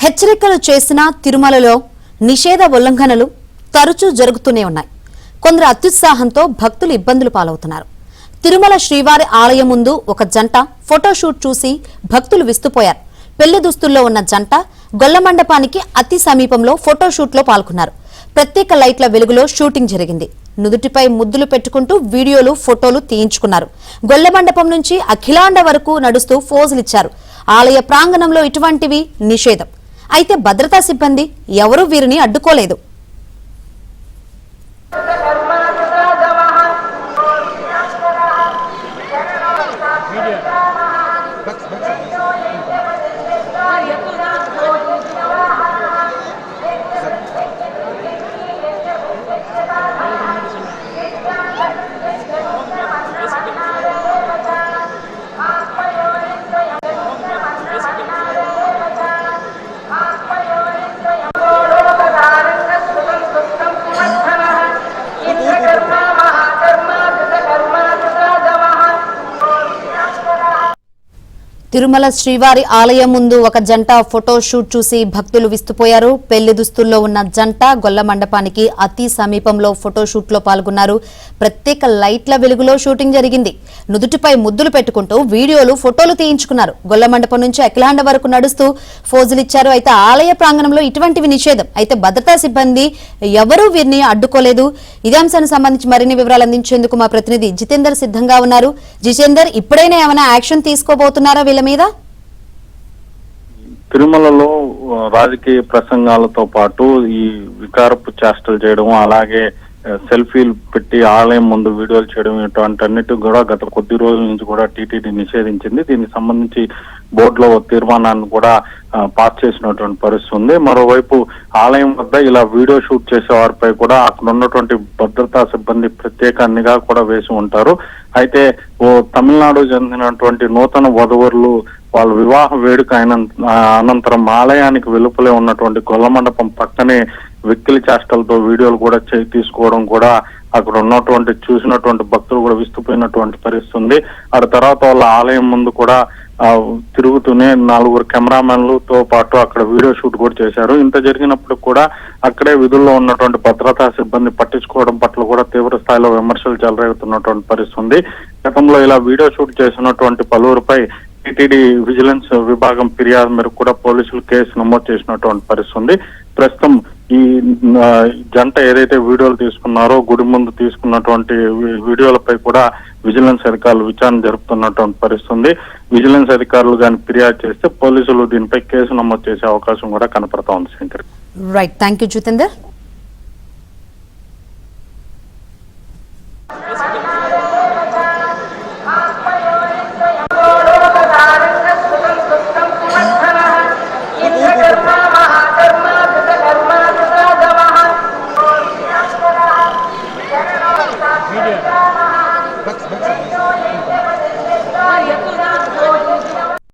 హెచ్చరికలు చేసిన తిరుమలలో నిషేధ ఉల్లంఘనలు తరచూ జరుగుతూనే ఉన్నాయి. కొందరు అత్యుత్సాహంతో భక్తులు ఇబ్బందులు పాలవుతున్నారు. తిరుమల శ్రీవారి ఆలయం ముందు ఒక జంట ఫోటోషూట్ చూసి భక్తులు విస్తుపోయారు. పెళ్లి దుస్తుల్లో ఉన్న జంట గొల్ల మండపానికి అతి సమీపంలో ఫోటోషూట్లో పాల్గొన్నారు. ప్రత్యేక లైట్ల వెలుగులో షూటింగ్ జరిగింది. నుదుటిపై ముద్దులు పెట్టుకుంటూ వీడియోలు ఫోటోలు తీయించుకున్నారు. గొల్ల మండపం నుంచి అఖిలాండ వరకు నడుస్తూ ఫోజులిచ్చారు. ఆలయ ప్రాంగణంలో ఇటువంటివి నిషేధం. అయితే భద్రతా సిబ్బంది ఎవరూ వీరిని అడ్డుకోలేదు. తిరుమల శ్రీవారి ఆలయం ముందు ఒక జంట ఫోటో షూట్ చూసి భక్తులు విస్తుపోయారు. పెళ్లి దుస్తుల్లో ఉన్న జంట గొల్ల మండపానికి అతి సమీపంలో ఫోటో షూట్ లో పాల్గొన్నారు. ప్రత్యేక లైట్ల వెలుగులో షూటింగ్ జరిగింది. నుదుటిపై ముద్దులు పెట్టుకుంటూ వీడియోలు ఫోటోలు తీయించుకున్నారు. గొల్ల మండపం నుంచి అఖిలాండ వరకు నడుస్తూ ఫోజులిచ్చారు. అయితే ఆలయ ప్రాంగణంలో ఇటువంటివి నిషేధం. అయితే భద్రతా సిబ్బంది ఎవరూ వీరిని అడ్డుకోలేదు. ఇదే అంశానికి సంబంధించి మరిన్ని వివరాలు అందించేందుకు మా ప్రతినిధి జితేందర్ సిద్ధంగా ఉన్నారు. జితేందర్, ఇప్పుడైనా ఏమైనా యాక్షన్ తీసుకోబోతున్నారా వీళ్ళ మీద? తిరుమలలో రాజకీయ ప్రసంగాలతో పాటు ఈ వికారపు చేష్టలు చేయడం, అలాగే సెల్ఫీలు పెట్టి ఆలయం ముందు వీడియోలు చేయడం, ఇటువంటి అన్నిటి కూడా గత కొద్ది రోజుల నుంచి కూడా టీటీడీ నిషేధించింది. దీనికి సంబంధించి బోర్డులో తీర్మానాన్ని కూడా పాస్ చేసినటువంటి పరిస్థితి ఉంది. మరోవైపు ఆలయం వద్ద ఇలా వీడియో షూట్ చేసే వారిపై కూడా అక్కడ ఉన్నటువంటి భద్రతా సిబ్బంది ప్రత్యేక నిఘా కూడా వేసి ఉంటారు. అయితే తమిళనాడు చెందినటువంటి నూతన వధువరులు వాళ్ళ వివాహ వేడుక అనంతరం ఆలయానికి వెలుపలే ఉన్నటువంటి గొల్ల మండపం పక్కనే వెక్కిలి చేష్టలతో వీడియోలు కూడా తీసుకోవడం కూడా అక్కడ ఉన్నటువంటి చూసినటువంటి భక్తులు కూడా విస్తుపోయినటువంటి పరిస్థితి ఉంది. ఆ తర్వాత వాళ్ళ ఆలయం ముందు కూడా తిరుగుతూనే 4 కెమెరామెన్లతో పాటు అక్కడ వీడియో షూట్ కూడా చేశారు. ఇంత జరిగినప్పుడు కూడా అక్కడే విధుల్లో ఉన్నటువంటి భద్రతా సిబ్బంది పట్టించుకోవడం పట్ల కూడా తీవ్ర స్థాయిలో విమర్శలు చెలరేగుతున్నటువంటి పరిస్థితి ఉంది. గతంలో ఇలా వీడియో షూట్ చేసినటువంటి పలువురిపై టీటీడీ విజిలెన్స్ విభాగం ఫిర్యాదు మేరకు కూడా పోలీసులు కేసు నమోదు చేసినటువంటి పరిస్థితి ఉంది. ప్రస్తుతం ఈ జంట ఏదైతే వీడియోలు తీసుకున్నారో గుడి ముందు తీసుకున్నటువంటి వీడియోలపై కూడా విజిలెన్స్ అధికారులు విచారణ జరుపుతున్నటువంటి పరిస్థితి ఉంది. విజిలెన్స్ అధికారులు కానీ ఫిర్యాదు చేస్తే పోలీసులు దీనిపై కేసు నమోదు చేసే అవకాశం కూడా కనపడతా ఉంది. Shankar, right, thank you Jitender.